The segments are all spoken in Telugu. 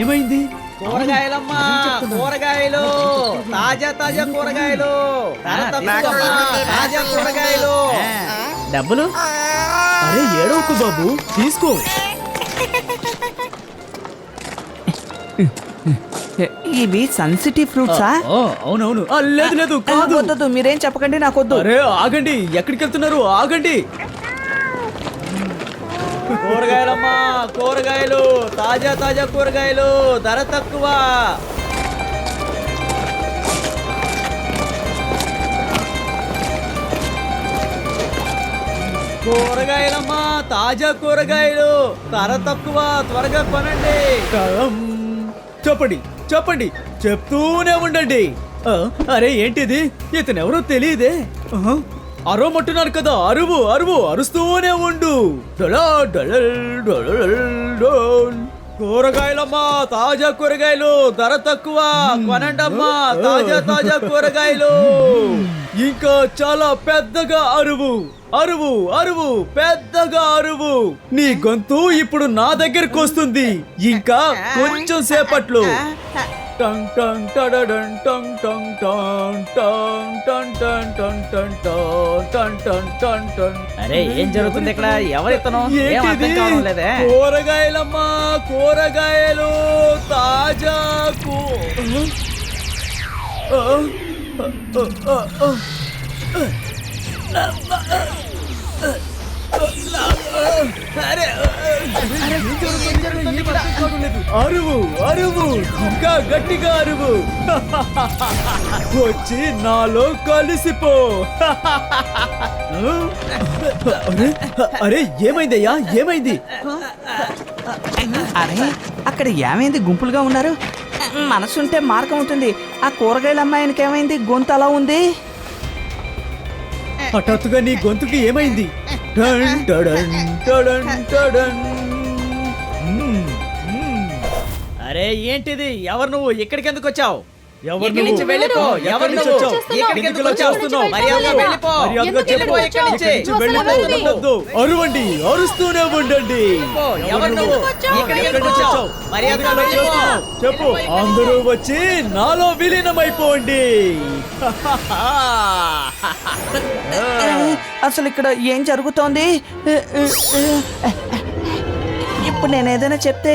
ఏమైంది? కూరగాయలమ్మా, కూరగాయలు, తాజా తాజా కూరగాయలు, తాజా కూరగాయలు. డబ్బులు? అరే ఏడవకు బాబు, తీసుకో. ఇవి సన్సిటీ ఫ్రూట్సా? అవునవును. లేదు లేదు కాదు. వద్దు, మీరేం చెప్పకండి, నాకు వద్దు. అరే ఆగండి, ఎక్కడికి వెళ్తున్నారు? ఆగండి. కూరగాయలమ్మా, కూరగాయలు, తాజా తాజా కూరగాయలు, ధర తక్కువ. కూరగాయలమ్మా, తాజా కూరగాయలు, ధర తక్కువ, త్వరగా కొనండి. చెప్పండి చెప్పండి, చెప్తూనే ఉండండి. అరే ఏంటిది? ఇతను ఎవరో తెలియదే. అరవమంటున్నారు కదా, అరువు అరువు, అరుస్తూనే ఉండు. కూరగాయలమ్మా, తాజా కూరగాయలు, ధర తక్కువ, కొనండమ్మా, తాజా తాజా కూరగాయలు. ఇంకా చాలా పెద్దగా అరువు, అరువు అరువు, పెద్దగా అరువు. నీ గొంతు ఇప్పుడు నా దగ్గరకు వస్తుంది. ఇంకా కొంచెం సేపట్లో. టంగ్ టంగ్ టడడన్ టంగ్ టంగ్ టంగ్ టంగ్ టంగ్ టంగ్ టంగ్ టంగ్ టంగ్ టంగ్ టంగ్ టంగ్. అరే ఏం జరుగుతుంది ఇక్కడ? ఎవరితను? ఏం అర్థం కావడం లేదే. కూరగాయలమ్మా, కూరగాయలు, తాజా అరువు అరువు, ఇంకా గట్టిగా అరువు. వచ్చి నాలో కలిసిపో. అరే ఏమైందయ్యా, ఏమైంది? అరే అక్కడ ఏమైంది? గుంపులుగా ఉన్నారు. మనసుంటే మార్గం ఉంటుంది. ఆ కూరగాయల అమ్మాయికి ఏమైంది? గొంతు అలా ఉంది. హఠాత్తుగా నీ గొంతుకి ఏమైంది? టన్ టడన్ టడన్ టడన్. అరే ఏంటిది? ఎవరు నువ్వు? ఇక్కడికి ఎందుకు వచ్చావు? ఎవరు ఇక్కడి నుంచి నువ్వు? వెళ్ళిపో. ఎక్కడి ఎవరు నుంచి నువ్వు? వచ్చావు? ఇక్కడికి ఎందుకు ఎందుకు వచ్చావు? వస్తున్నావు? మర్యాదగా వెళ్ళిపో. మర్యాదగా వెళ్ళిపో చెప్పు. ఇక్కడి నుంచి. ఇక్కడి నుంచి వెళ్ళిపో. ఉండొద్దు. అరువండి, అరుస్తూనే ఉండండి. ఎవరు నువ్వు? ఇక్కడికి ఎందుకు వచ్చావు? మర్యాదగా వెళ్ళిపో. చెప్పు. అందరూ వచ్చి నాలో విలీనమైపోండి. అసలు ఇక్కడ ఏం జరుగుతోంది? ఇప్పుడు నేను ఏదైనా చెప్తే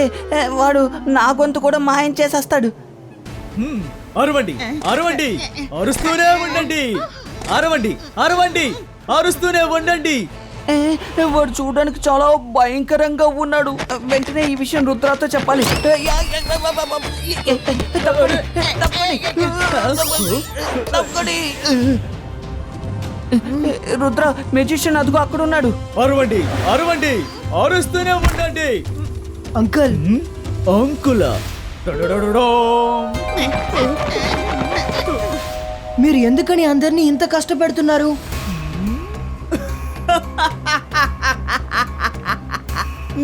వాడు నా గొంతు కూడా మాయం చేసేస్తాడు. అరవండి అరవండి, అరుస్తూనే ఉండండి. అరవండి అరవండి, అరుస్తూనే ఉండండి. వాడు చూడడానికి చాలా భయంకరంగా ఉన్నాడు. వెంటనే ఈ విషయం రుద్రాతో చెప్పాలి. తప్పండి. రుద్ర, మెజిషియన్ అదుగు అక్కడ ఉన్నాడు. అరవండి అరవండి, అరుస్తూనే ఉండండి. అంకల్. అంకులా? మీరు ఎందుకని అందరినీ ఇంత కష్టపెడుతున్నారు?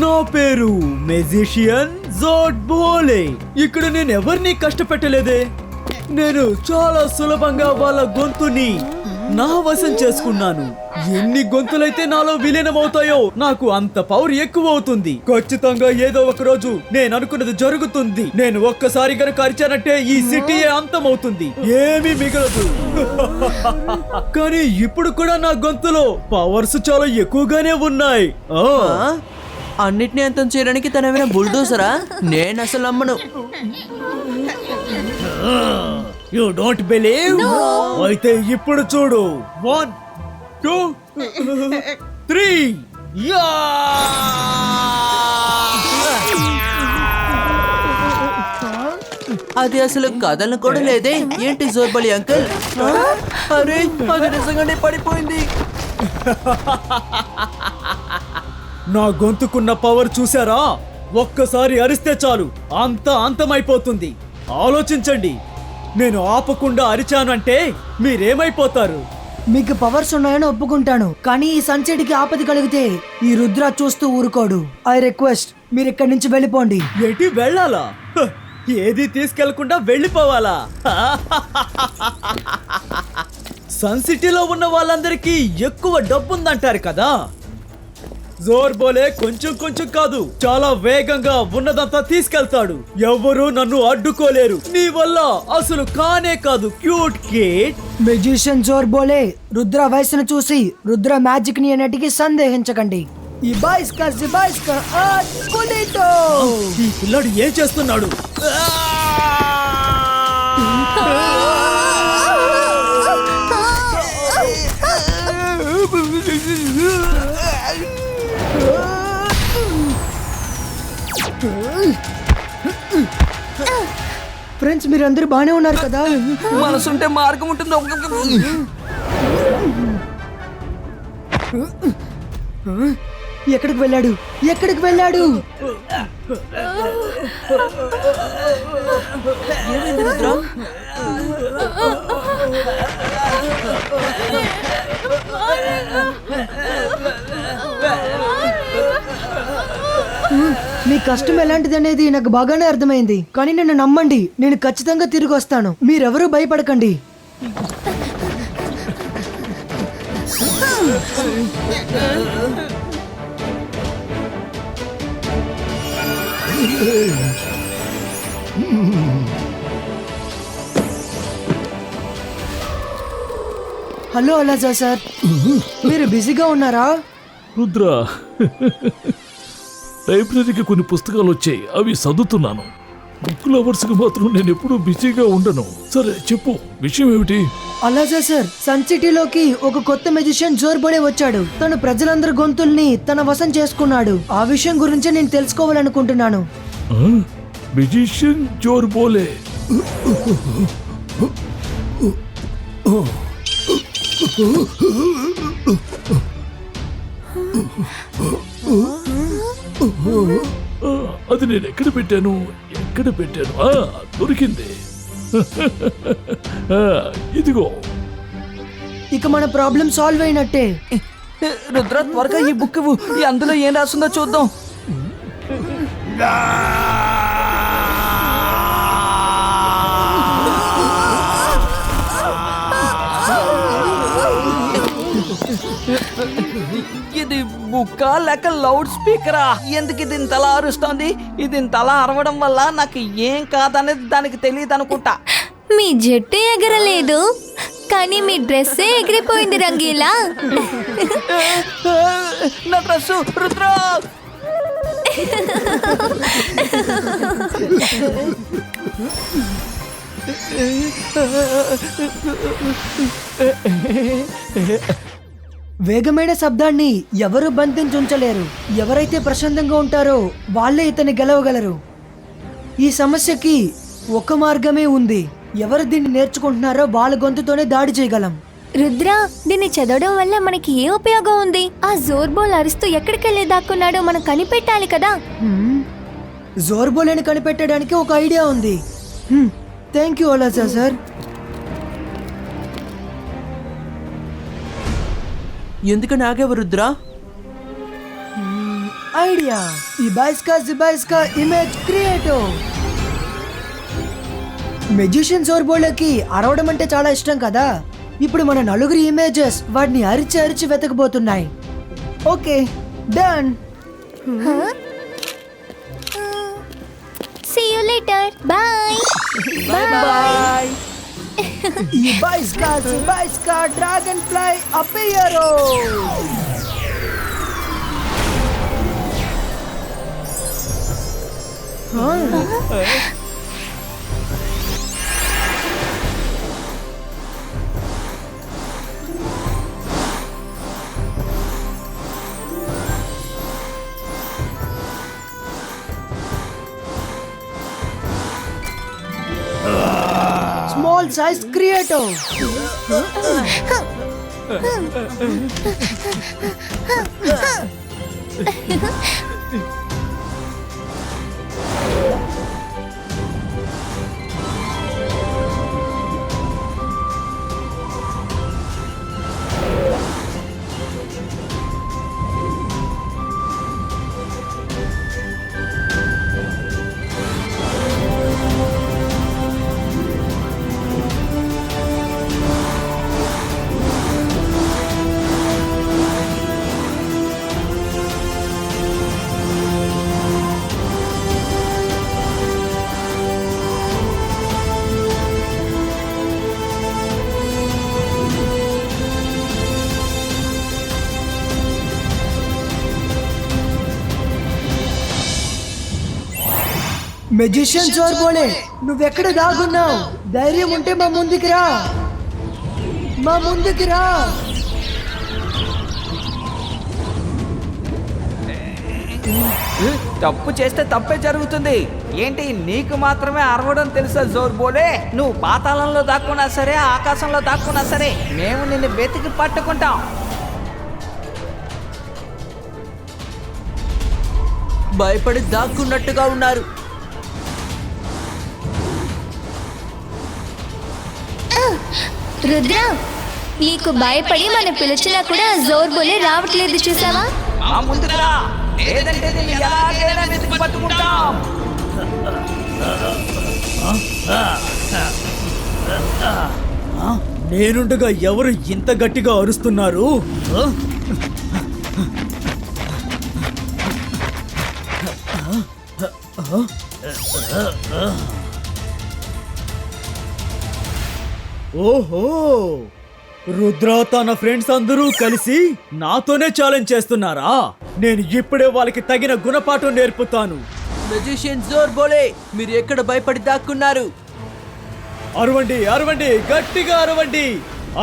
నా పేరు మెజిషియన్ జోడ్ బోలే. ఇక్కడ నేను ఎవరిని కష్టపెట్టలేదే. నేను చాలా సులభంగా వాళ్ళ గొంతుని నా వశం చేసుకున్నాను. ఎన్ని గొంతులైతే నాలో విలీనమవుతాయో నాకు అంత పవర్ ఎక్కువ అవుతుంది. ఖచ్చితంగా ఏదో ఒక రోజు నేను అనుకున్నది జరుగుతుంది. నేను ఒక్కసారి గనక అరిచానంటే ఈ సిటీయే అంతమవుతుంది, ఏమీ మిగలదు. కానీ ఇప్పుడు కూడా నా గొంతులో పవర్స్ చాలా ఎక్కువగానే ఉన్నాయి. అన్నిటినీ అంతం చేయడానికి తనేమైనా బుల్డోసరా? నేను అసలు నమ్మను. You don't believe? అయితే ఇప్పుడు చూడు. 1 2 3. యా! అది అసలు కథలను కూడా లేదే. ఏంటి జోర్బలి అంకుల్? అరే అది నిజంగానే పడిపోయింది. నా గొంతుకున్న పవర్ చూసారా? ఒక్కసారి అరిస్తే చాలు అంతా అంతమైపోతుంది. ఆలోచించండి. నేను ఆపకుండా అరిచాను అంటే మీరేమైపోతారు? మీకు పవర్స్ ఉన్నాయని ఒప్పుకుంటాను, కానీ ఈ సన్సెట్కి ఆపద కలిగితే ఈ రుద్ర చూస్తూ ఊరుకోడు. ఐ రిక్వెస్ట్, మీరు ఇక్కడి నుంచి వెళ్ళిపోండి. ఏంటి వెళ్ళాలా? ఏది తీసుకెళ్లకుండా వెళ్ళిపోవాలా? సన్ సిటీలో ఉన్న వాళ్ళందరికీ ఎక్కువ డబ్బుందంటారు కదా. జోర్బోలే కొంచెం కొంచెం కాదు, చాలా వేగంగా ఉన్నదంతా తీసుకెళ్తాడు. ఎవ్వరూ నన్ను అడ్డుకోలేరు. నీ వల్ల అసలు కానే కాదు క్యూట్ కిడ్. మెజిషియన్ జోర్బోలే, రుద్ర వయసును చూసి రుద్ర మ్యాజిక్ ని అనేటికి సందేహించకండి. ఈ బాయ్స్కా కులిటో. ఈ పిల్లాడు ఏం చేస్తున్నాడు? ఫ్రెండ్స్, మీరందరూ బానే ఉన్నారు కదా? మనసుంటే మార్గం ఉంటుంది. ఎక్కడికి వెళ్ళాడు? ఎక్కడికి వెళ్ళాడు? ఏమైంది రుద్ర? మీ కష్టం ఎలాంటిది అనేది నాకు బాగానే అర్థమైంది. కానీ నన్ను నమ్మండి, నేను ఖచ్చితంగా తిరిగి వస్తాను. మీరెవరూ భయపడకండి. హలో అలాజా సార్, మీరు బిజీగా ఉన్నారా? రుద్ర, లైబ్రరీకి కొన్ని పుస్తకాలు వచ్చాయి, అవి చదువుతున్నాను. బుక్ లవర్స్కి మాత్రం నేను ఎప్పుడూ బిజీగా ఉండను. సరే చెప్పు, విషయం ఏమిటి? అలాజా సార్, సన్ సిటీలోకి ఒక కొత్త మెజిషియన్ జోర్బోలే వచ్చాడు. తను ప్రజలందరి గొంతుల్ని తన వశం చేసుకున్నాడు. ఆ విషయం గురించి నేను తెలుసుకోవాలనుకుంటున్నాను. మెజిషియన్ జోర్బోలే. అది నేను ఎక్కడ పెట్టాను? దొరికింది. ఇదిగో. ఇక మన ప్రాబ్లం సాల్వ్ అయినట్టే. రుద్ర, త్వరగా ఈ బుక్ ఇవ్వు. అందులో ఏం రాస్తుందో చూద్దాం. ఇది బుక్కా లేక లౌడ్ స్పీకరా? ఎందుకు ఇది ఇంతలా అరుస్తోంది? ఇది ఇంతలా అరవడం వల్ల నాకు ఏం కాదనేది దానికి తెలియదు అనుకుంటా. మీ జట్టు ఎగరలేదు, కానీ మీ డ్రెస్సే ఎగిరిపోయింది రంగీలా. నా డ్రెస్సు రుద్ర. వేగమైన శబ్దాన్ని ఎవరు బంధించుంచలేరు. ఎవరైతే ప్రశాంతంగా ఉంటారో వాళ్ళే ఇతన్ని గెలవగలరు. ఈ సమస్యకి ఒక మార్గమే ఉంది. ఎవరు దీన్ని నేర్చుకుంటున్నారో వాళ్ళ గొంతుతోనే దాడి చేయగలం. రుద్ర, దీన్ని చదవడం వల్ల మనకి ఏ ఉపయోగం ఉంది? ఆ జోర్బోల్ అరుస్తూ ఎక్కడికెళ్ళి దాక్కున్నాడో మనం కనిపెట్టాలి కదా. జోర్బోలేని కనిపెట్టడానికి ఒక ఐడియా ఉంది. థ్యాంక్ యూ అలాజా సార్. ఎందుకని ఆగేవు రుద్ర? ఐడియా. ఈ బాయ్స్కా ఇమేజ్ క్రియేటో. మెజిషియన్ జోర్బోలేకి అరవడం అంటే చాలా ఇష్టం కదా. ఇప్పుడు మన నలుగురి ఇమేజెస్ వాటిని అరిచి వెతకబోతున్నాయి. Okay, done. See you later. Bye. Bye. ఈ బాయ్స్కా డ్రాగన్ ఫ్లై అపియరో. Small size creator. మెజిషియన్ జోర్బోలే నువ్వెక్కడ దాగున్నావు? ధైర్యం ఉంటే మా ముందుకి రా, మా ముందుకి రా. తప్పు చేస్తే తప్పే జరుగుతుంది. ఏంటి నీకు మాత్రమే అరవడం తెలుసా జోర్బోలే? నువ్వు పాతాళంలో దాక్కున్నా సరే, ఆకాశంలో దాక్కున్నా సరే, మేము నిన్ను వెతికి పట్టుకుంటాం. భయపడి దాక్కున్నట్టుగా ఉన్నారు. రుద్ర, నీకు భయపడి మనం పిలిచినా కూడా జోర్బోలే రావట్లేదు, చూసావా? మా ముందుకు రా, లేదంటే నిన్ను ఎలాగైనా వెతికి పట్టుకుంటాం. నేనుండగా ఎవరు ఇంత గట్టిగా అరుస్తున్నారు? ఆ? ఓహో, రుద్ర తన ఫ్రెండ్స్ అందరూ కలిసి నాతోనే ఛాలెంజ్ చేస్తున్నారా? నేను ఇప్పుడే వాళ్ళకి తగిన గుణపాఠం నేర్పుతాను. మెజిషియన్ జోర్బోలే, మీరు ఎక్కడ భయపడి దాక్కున్నారు? అరవండి, అరవండి, గట్టిగా అరవండి,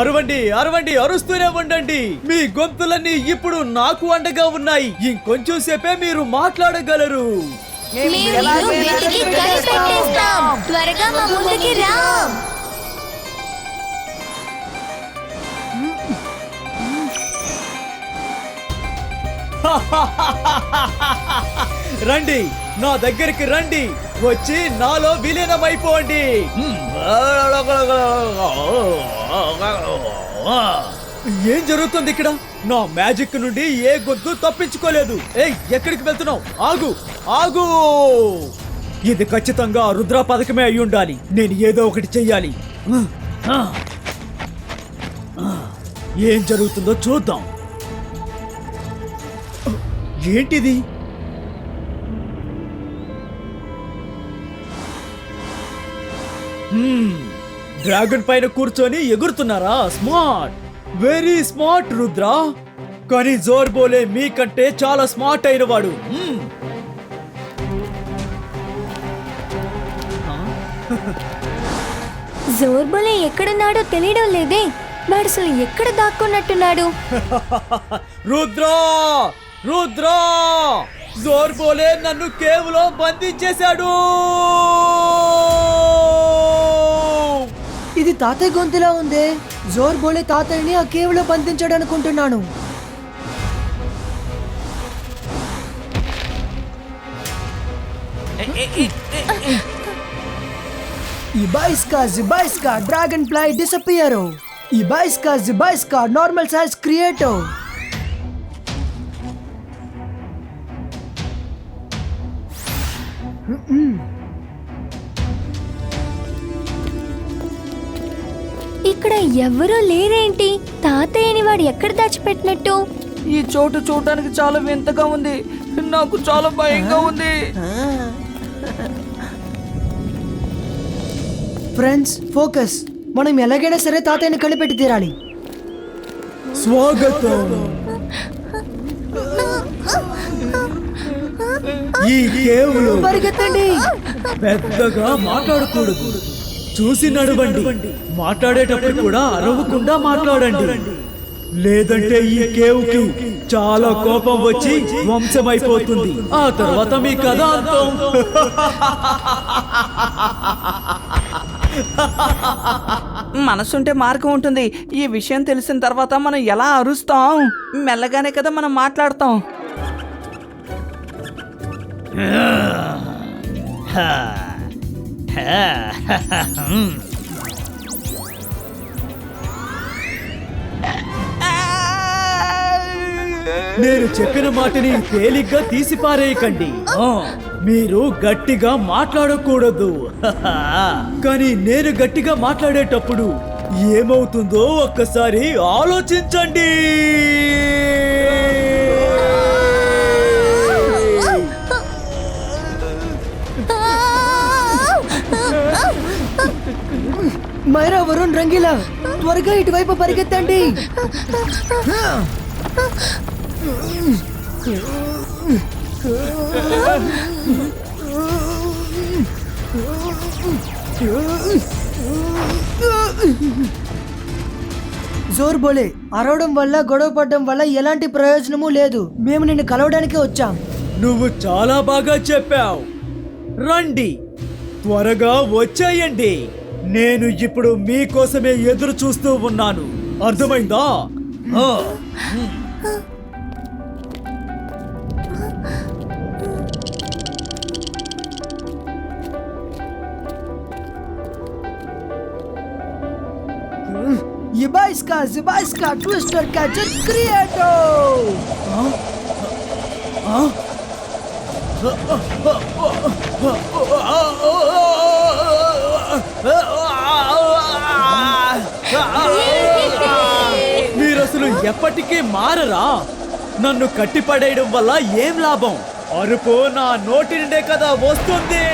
అరవండి, అరవండి, అరుస్తూనే ఉండండి. మీ గొంతులన్నీ ఇప్పుడు నాకు అండగా ఉన్నాయి. ఇంకొంచెం సేపే మీరు మాట్లాడగలరు. మేము నిన్ను వెతికి కనిపెట్టేస్తాం. త్వరగా మా ముందుకి రా. రండి, నా దగ్గరికి రండి, వచ్చి నాలో విలీనమైపోండి. ఏం జరుగుతుంది ఇక్కడ? నా మ్యాజిక్ నుండి ఏ గొంతు తప్పించుకోలేదు. ఏయ్, ఎక్కడికి వెళ్తున్నావు? ఆగు, ఆగు! ఇది ఖచ్చితంగా రుద్ర పథకమే అయి ఉండాలి. నేను ఏదో ఒకటి చెయ్యాలి. ఏం జరుగుతుందో చూద్దాం. ఏంటిది? డ్రాగన్ పైన కూర్చొని ఎగురుతున్నారా? Smart, very smart Rudra. కానీ జోర్బోలే మీకంటే చాలా స్మార్ట్ అయిన వాడు. జోర్బోలే ఎక్కడున్నాడో తెలియడం లేదే. వాడు అసలు ఎక్కడ దాక్కున్నట్టున్నాడు? రుద్ర, రుద్ర, జోర్బోలే నన్ను కేవ్లో బంధించేశాడు. ఇది తాతయ్య గొంతులా ఉందే. జోర్బోలే తాతయ్యని ఆ కేవ్లో బంధించాడు అనుకుంటున్నాను. Ibaiska, Zibaiska, Dragonfly disappearo. Ibaiska, Zibaiska, normal size creator. ఇక్కడ ఎవరూ లేరేంటి? తాతయ్యని వాడు ఎక్కడ దాచిపెట్టినట్టు? ఈ చోటు చూడడానికి చాలా వింతగా ఉంది. నాకు చాలా భయంగా ఉంది. Friends, focus. మనం ఎలాగైనా సరే తాతయ్యని కనిపెట్టి తీరాలి. స్వాగతం. ఈ కేవ్లో పరిగెత్తండి. పెద్దగా మాట్లాడకూడదు, చూసి నడవండి. మాట్లాడేటప్పుడు కూడా అరవకుండా మాట్లాడండి, లేదంటే ఈ కేవ్కి చాలా కోపం వచ్చి వంశమైపోతుంది. ఆ తర్వాత మీ కథ అంతం. మనసుంటే మార్గం ఉంటుంది. ఈ విషయం తెలిసిన తర్వాత మనం ఎలా అరుస్తాం? మెల్లగానే కదా మనం మాట్లాడతాం. నేను చెప్పిన మాటని తేలిగ్గా తీసిపారేయకండి. మీరు గట్టిగా మాట్లాడకూడదు. కానీ నేను గట్టిగా మాట్లాడేటప్పుడు ఏమవుతుందో ఒక్కసారి ఆలోచించండి. మైరా, వరుణ్, రంగీలా, త్వరగా ఇటువైపు పరిగెత్తండి. జోర్ బోలే, అరవడం వల్ల గొడవ పడడం వల్ల ఎలాంటి ప్రయోజనమూ లేదు. మేము నిన్ను కలవడానికే వచ్చాం. నువ్వు చాలా బాగా చెప్పావు. రండి, త్వరగా వచ్చేయండి. నేను ఇప్పుడు మీకోసమే ఎదురు చూస్తూ ఉన్నాను. అర్థమైందా? ఆ. Zibaiska, Twister Gadget Creator! మీరసలు ఎప్పటికీ మారరా? నన్ను కట్టిపడేయడం వల్ల ఏం లాభం? అరుపు నా నోటి నుండే కదా వస్తుంది.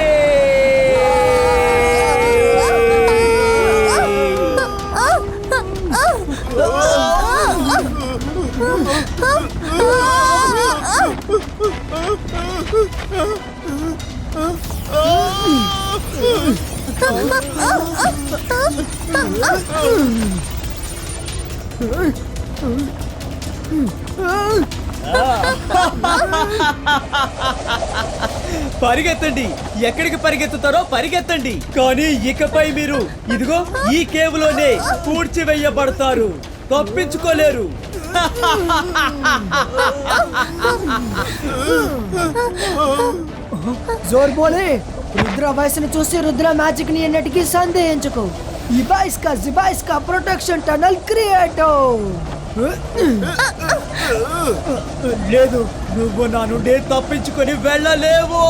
పరిగెత్తండి, ఎక్కడికి పరిగెత్తుతారో పరిగెత్తండి. కానీ ఇకపై మీరు ఇదిగో ఈ కేవ్లోనే పూడ్చివేయబడతారు. తప్పించుకోలేరు. జోర్ బోలే, రుద్ర వయసును చూసి రుద్ర మ్యాజిక్ ని ఎన్నటికీ సందేహించుకో. జిబాయిస్కా ప్రొటెక్షన్ టనల్ క్రియేటర్. లేదు, నువ్వు నా నుండి తప్పించుకొని వెళ్ళలేవు.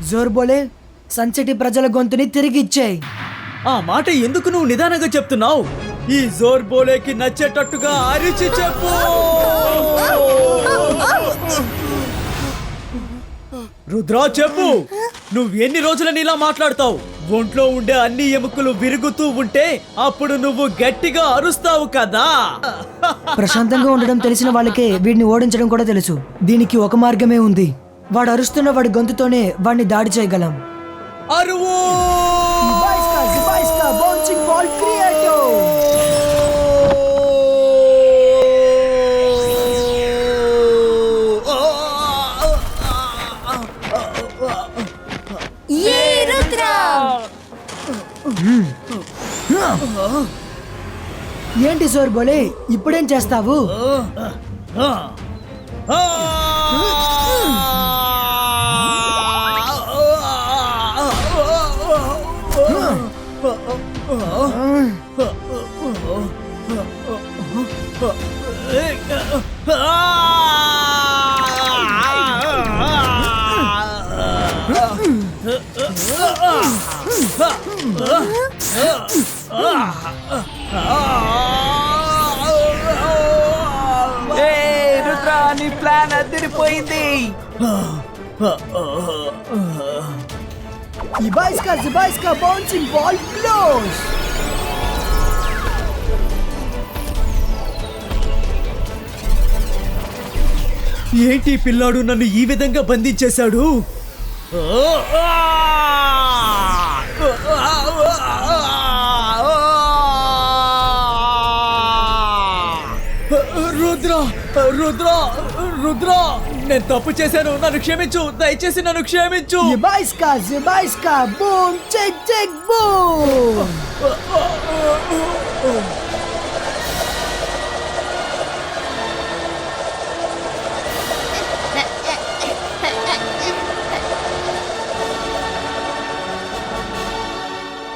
జోర్ బోలే, సంచటి ప్రజల గొంతుని తిరిగి ఇచ్చేయి. ఆ మాట ఎందుకు నువ్వు నిదానంగా చెప్తున్నావు? ఈ జోర్ బోలేకి నచ్చేటట్టుగా అరిచి చెప్పు. రుద్రా చెప్పు, నువ్వు ఎన్ని రోజులని ఇలా మాట్లాడతావు? ఒంట్లో ఉండే అన్ని ఎముకలు విరుగుతూ ఉంటే అప్పుడు నువ్వు గట్టిగా అరుస్తావు కదా. ప్రశాంతంగా ఉండడం తెలిసిన వాళ్ళకే వీడిని ఓడించడం కూడా తెలుసు. దీనికి ఒక మార్గమే ఉంది. వాడు అరుస్తున్న వాడి గొంతుతోనే వాడిని దాడి చేయగలం. అరువు! Zibaiska bouncing ball creator. ఏంటి జోర్ బోలే, ఇప్పుడేం చేస్తావు? రుద్ర, నీ ప్లాన్ అదిరిపోయింది. Zibaiska bouncing ball close. ఏంటి పిల్లాడు నన్ను ఈ విధంగా బంధించేశాడు? రుద్ర, రుద్ర, రుద్ర, నేను తప్పు చేశాను. నన్ను క్షమించు, దయచేసి నన్ను క్షమించు. Zibaiska boom check boom.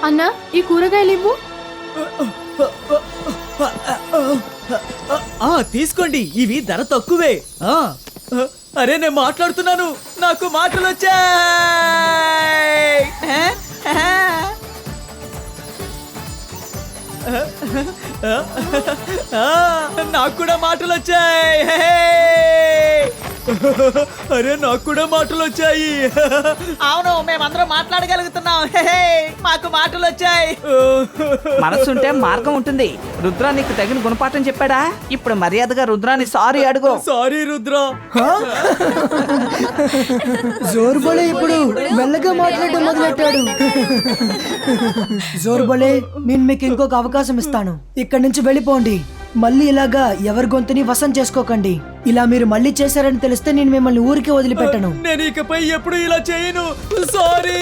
అన్నా, ఈ కూరగాయలు ఇవ్వు. తీసుకోండి, ఇవి ధర తక్కువే. అరే, నేను మాట్లాడుతున్నాను, నాకు మాటలు వచ్చాయి. నాకు కూడా మాటలు వచ్చాయి. హే! అరే నాకు కూడా మాటలు వచ్చాయి. అవును మేమందరం మాట్లాడగలుగుతున్నాం. హే, మాకు మాటలు వచ్చాయి. మనసుంటే మార్గం ఉంటుంది. రుద్ర నీకు తగిన గుణపాఠం చెప్పాడా? ఇప్పుడు మర్యాదగా రుద్రాని సారీ అడుగు. సారీ రుద్ర. జోర్బోలే ఇప్పుడు మెల్లగా మాట్లాడడం మొదలెట్టాడు. జోర్బోలే, నేను మీకు ఇంకొక అవకాశం ఇస్తాను. ఇక్కడి నుంచి వెళ్ళిపోండి. మళ్ళీ ఇలాగా ఎవరి గొంతుని వశం చేసుకోకండి. ఇలా మీరు మళ్ళీ చేశారని తెలిస్తే నేను మిమ్మల్ని ఊరికే వదిలిపెట్టను. నేను ఇకపై ఎప్పుడు ఇలా చేయను. సారీ.